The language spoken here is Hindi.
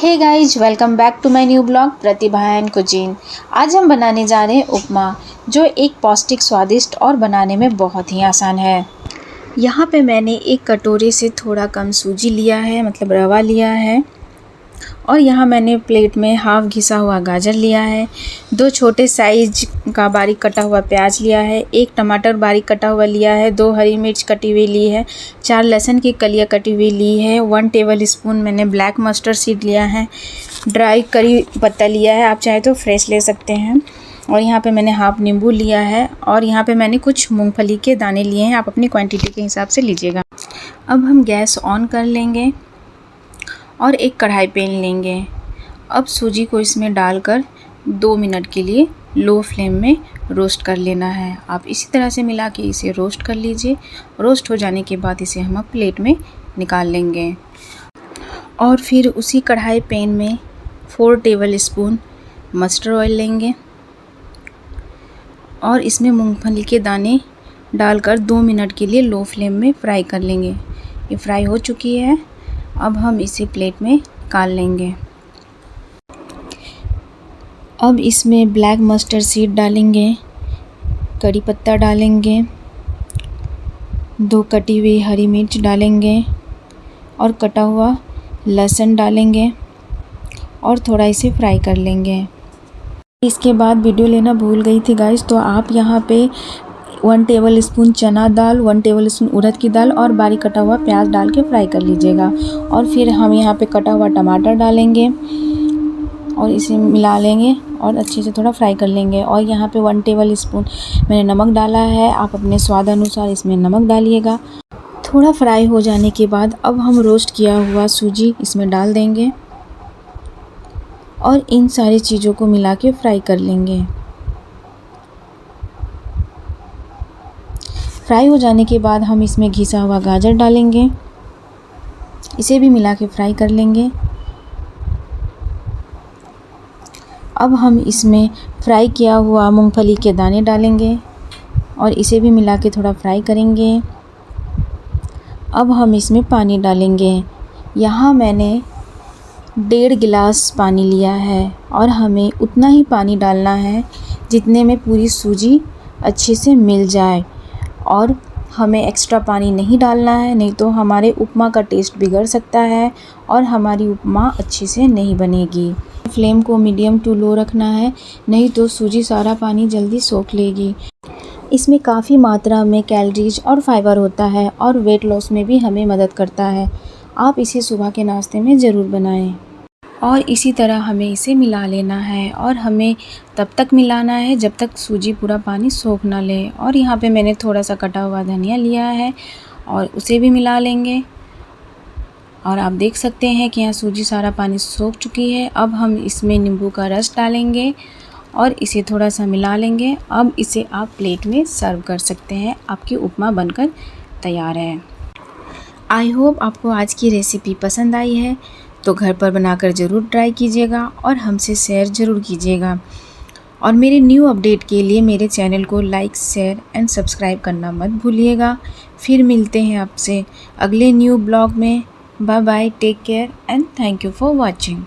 Hey guys, welcome back to my new blog Pratibha and cuisine. आज हम बनाने जा रहे हैं उपमा, जो एक पौष्टिक, स्वादिष्ट और बनाने में बहुत ही आसान है। यहाँ पे मैंने एक कटोरे से थोड़ा कम सूजी लिया है, मतलब रवा लिया है। और यहाँ मैंने प्लेट में हाफ घिसा हुआ गाजर लिया है, 2 छोटे साइज का बारीक कटा हुआ प्याज लिया है, 1 टमाटर बारीक कटा हुआ लिया है, 2 हरी मिर्च कटी हुई ली है, 4 लहसुन की कलियाँ कटी हुई ली है, 1 टेबल स्पून मैंने ब्लैक मस्टर्ड सीड लिया है, ड्राई करी पत्ता लिया है, आप चाहे तो फ्रेश ले सकते हैं। और यहाँ पे मैंने हाफ नींबू लिया है और यहाँ पे मैंने कुछ मूंगफली के दाने लिए हैं, आप अपनी क्वांटिटी के हिसाब से लीजिएगा। अब हम गैस ऑन कर लेंगे और एक कढ़ाई पैन लेंगे। अब सूजी को इसमें डालकर 2 मिनट के लिए लो फ्लेम में रोस्ट कर लेना है। आप इसी तरह से मिला के इसे रोस्ट कर लीजिए। रोस्ट हो जाने के बाद इसे हम प्लेट में निकाल लेंगे। और फिर उसी कढ़ाई पैन में 4 टेबल स्पून मस्टर्ड ऑयल लेंगे और इसमें मूंगफली के दाने डालकर 2 मिनट के लिए लो फ्लेम में फ्राई कर लेंगे। ये फ्राई हो चुकी है। अब हम इसे प्लेट में निकाल लेंगे। अब इसमें ब्लैक मस्टर्ड सीड डालेंगे, करी पत्ता डालेंगे, 2 कटी हुई हरी मिर्च डालेंगे और कटा हुआ लहसुन डालेंगे और थोड़ा इसे फ्राई कर लेंगे। इसके बाद वीडियो लेना भूल गई थी गाइस, तो आप यहाँ पे 1 टेबल स्पून चना दाल, 1 टेबल स्पून उड़द की दाल और बारीक कटा हुआ प्याज डाल के फ्राई कर लीजिएगा। और फिर हम यहाँ पे कटा हुआ टमाटर डालेंगे और इसे मिला लेंगे और अच्छे से थोड़ा फ्राई कर लेंगे। और यहाँ पे 1 टेबल स्पून मैंने नमक डाला है, आप अपने स्वाद अनुसार इसमें नमक डालिएगा। थोड़ा फ्राई हो जाने के बाद अब हम रोस्ट किया हुआ सूजी इसमें डाल देंगे और इन सारी चीज़ों को मिला के फ्राई कर लेंगे। फ्राई हो जाने के बाद हम इसमें घिसा हुआ गाजर डालेंगे, इसे भी मिला के फ्राई कर लेंगे। अब हम इसमें फ्राई किया हुआ मूंगफली के दाने डालेंगे और इसे भी मिला के थोड़ा फ्राई करेंगे। अब हम इसमें पानी डालेंगे। यहाँ मैंने 1.5 गिलास पानी लिया है और हमें उतना ही पानी डालना है जितने में पूरी सूजी अच्छे से मिल जाए। और हमें एक्स्ट्रा पानी नहीं डालना है, नहीं तो हमारे उपमा का टेस्ट बिगड़ सकता है और हमारी उपमा अच्छे से नहीं बनेगी। फ्लेम को मीडियम टू लो रखना है, नहीं तो सूजी सारा पानी जल्दी सोख लेगी। इसमें काफ़ी मात्रा में कैलोरीज और फाइबर होता है और वेट लॉस में भी हमें मदद करता है। आप इसे सुबह के नाश्ते में ज़रूर बनाएं। और इसी तरह हमें इसे मिला लेना है और हमें तब तक मिलाना है जब तक सूजी पूरा पानी सोख ना ले। और यहाँ पे मैंने थोड़ा सा कटा हुआ धनिया लिया है और उसे भी मिला लेंगे। और आप देख सकते हैं कि यहाँ सूजी सारा पानी सोख चुकी है। अब हम इसमें नींबू का रस डालेंगे और इसे थोड़ा सा मिला लेंगे। अब इसे आप प्लेट में सर्व कर सकते हैं। आपकी उपमा बनकर तैयार है। आई होप आपको आज की रेसिपी पसंद आई है, तो घर पर बनाकर ज़रूर ट्राई कीजिएगा और हमसे शेयर ज़रूर कीजिएगा। और मेरे न्यू अपडेट के लिए मेरे चैनल को लाइक, शेयर एंड सब्सक्राइब करना मत भूलिएगा। फिर मिलते हैं आपसे अगले न्यू ब्लॉग में। Bye bye, take care and thank you for watching.